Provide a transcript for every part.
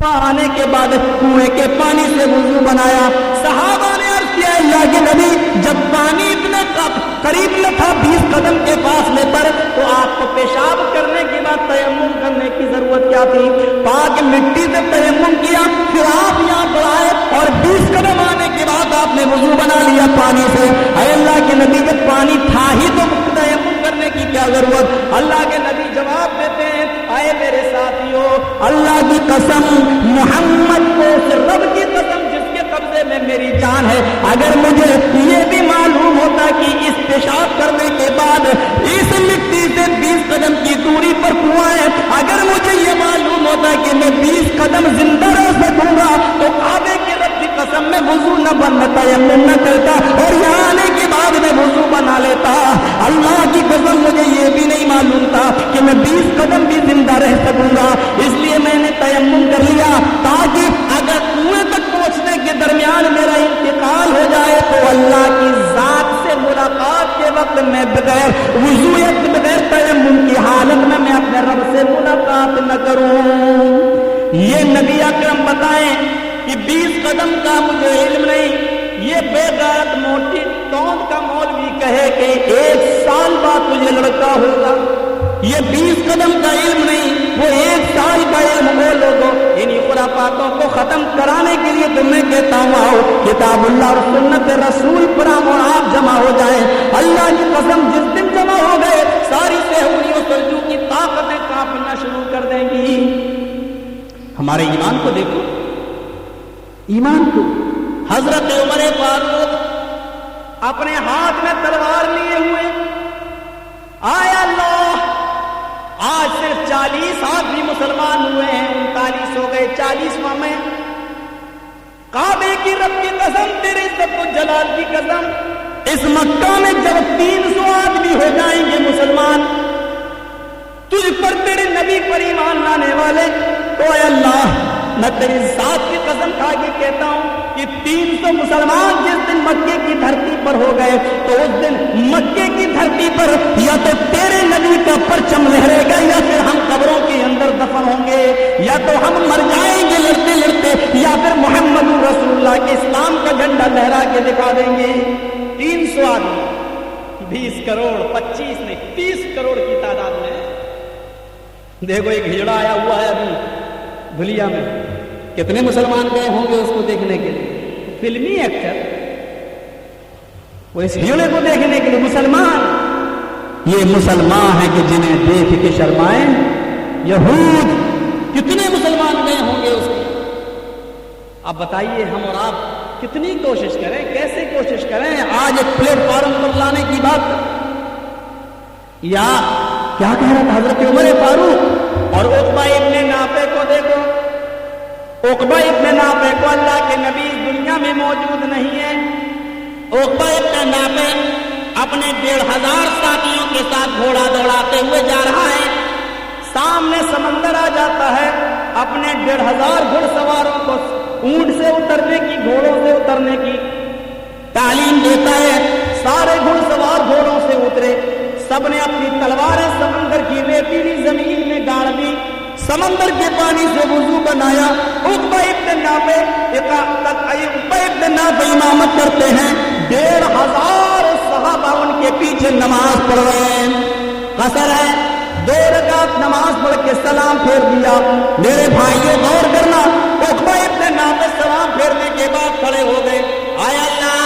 आने के बाद कुएं के पानी से वुजू बनाया। सहाबा ने अर्ज किया, अल्लाह के नबी, जब पानी इतने करीब न था 20 कदम के फासले पर, तो आपको पेशाब करने के बाद तयम्मुम करने की जरूरत क्या थी? पाक मिट्टी से तयम्मुम किया, फिर आप यहाँ पर आए और 20 कदम आने के बाद आपने वुजू बना लिया पानी से। अल्लाह के नबी, जब पानी था ही तो तयम्मुम करने की क्या जरूरत? अल्लाह के नबी जवाब देते हैं, आए मेरे साथियों, अल्लाह की कसम, मोहम्मद को, रब की कसम जिसके कब्जे में मेरी जान है, अगर मुझे ये भी मालूम होता कि इस पेशाब करने के बाद इस मिट्टी से 20 कदम की दूरी पर कुआं है, अगर मुझे ये मालूम होता कि मैं 20 कदम जिंदा रह सकूंगा, तो काबे के रब की कसम में वुजू न बनता, तयम्मुम न करता और यहाँ आने के बाद में वुजू बना लेता। अल्लाह की कसम, मुझे ये भी नहीं मालूम था कि मैं 20 कदम भी जिंदा रह सकूंगा, इसलिए मैंने तयम्मुम कर लिया, ताकि अगर कुएं तक पहुंचने के दरमियान मेरा इंतकाल हो जाए तो अल्लाह की जात से मुलाकात के वक्त मैं बगैर वुजूयत, बगैर तयम्मुम की हालत में मैं अपने रब से मुलाकात न करूं। ये नबी अकरम बताएं कि 20 कदम का मुझे इल्म नहीं, ये बेगैरत मोटी तौंद का मौलवी कहे कि 1 साल बाद तुझे लड़का होगा, ये 20 कदम का इल्म नहीं, वो 1 साल का इल्म। वो लोगों, इन्हीं खुराफातों को खत्म कराने के लिए तो मैं कहता हूँ, आओ किताबुल्लाह और सुन्नत रसूल पर हम और आप जमा हो जाए। अल्लाह की कसम, जिस दिन जमा हो गए, सारी सेहूनियों सल्जू की ताकतें कांपना शुरू कर देंगी। हमारे ईमान को देखो, ईमान को। हजरत उमर फारूक अपने हाथ में तलवार लिए हुए, आया अल्लाह, आज सिर्फ 40 आदमी मुसलमान हुए हैं, 39 हो गए, 40वां में काबे की रब की कसम, तेरे इज्जत व जलाल की कसम, इस मक्का में जब 300 आदमी हो जाएंगे मुसलमान, तुझ पर, तेरे नबी पर ईमान लाने वाले, तो अल्लाह, मैं तेरी जात की कसम खा के कहता हूं कि 300 मुसलमान जिस दिन मक्के की धरती पर हो गए, तो उस दिन मक्के की धरती पर या तो तेरे नबी का परचम लहरेगा, या फिर हम कब्रों के अंदर दफन होंगे, या तो हम मर जाएंगे लड़ते लड़ते, या फिर मोहम्मद रसूलुल्लाह के इस्लाम का झंडा लहरा के दिखा देंगे। 300 आदमी, 20 करोड़, 25 नहीं, 30 करोड़ की तादाद में। देखो एक हिजड़ा आया हुआ है अभी धुलिया में, कितने मुसलमान गए होंगे उसको देखने के लिए? फिल्मी एक्टर, वो इस हिजड़े को देखने के लिए मुसलमान। ये मुसलमान है कि जिन्हें देख के शर्माए यहूद, कितने मुसलमान गए होंगे उसके? अब बताइए, हम और आप कितनी कोशिश करें, कैसे कोशिश करें आज एक प्लेटफॉर्म पर लाने की बात। या क्या कह रहा था हजरत उमर फारूक? और उक़बा इब्न नाफे को देखो, उक़बा इब्न नाफे को अल्लाह के नबी इस दुनिया में मौजूद नहीं है। उक़बा इब्न नाफे अपने 1500 साथियों के साथ घोड़ा दौड़ाते हुए जा रहा है, सामने समंदर आ जाता है, अपने 1500 घुड़सवारों को ऊंट से उतरने की, घोड़ों से उतरने की तालीम देता है। सारे घुड़सवार घोड़ों से उतरे, सबने अपनी तलवारें समंदर की रेतीली जमीन में गाड़ दी, समंदर के पानी से वुजू बनाया। उक़बा इब्न नाफे इमामत करते हैं, 1500 सहाबा उनके पीछे नमाज पढ़ रहे हैं। कसर है, 2 रकात नमाज पढ़ के सलाम फेर दिया। मेरे भाइयों गौर करना, उक़बा इब्न नाफे सलाम फेरने के बाद खड़े हो गए, आया अल्लाह,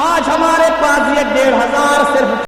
आज हमारे पास ये 1500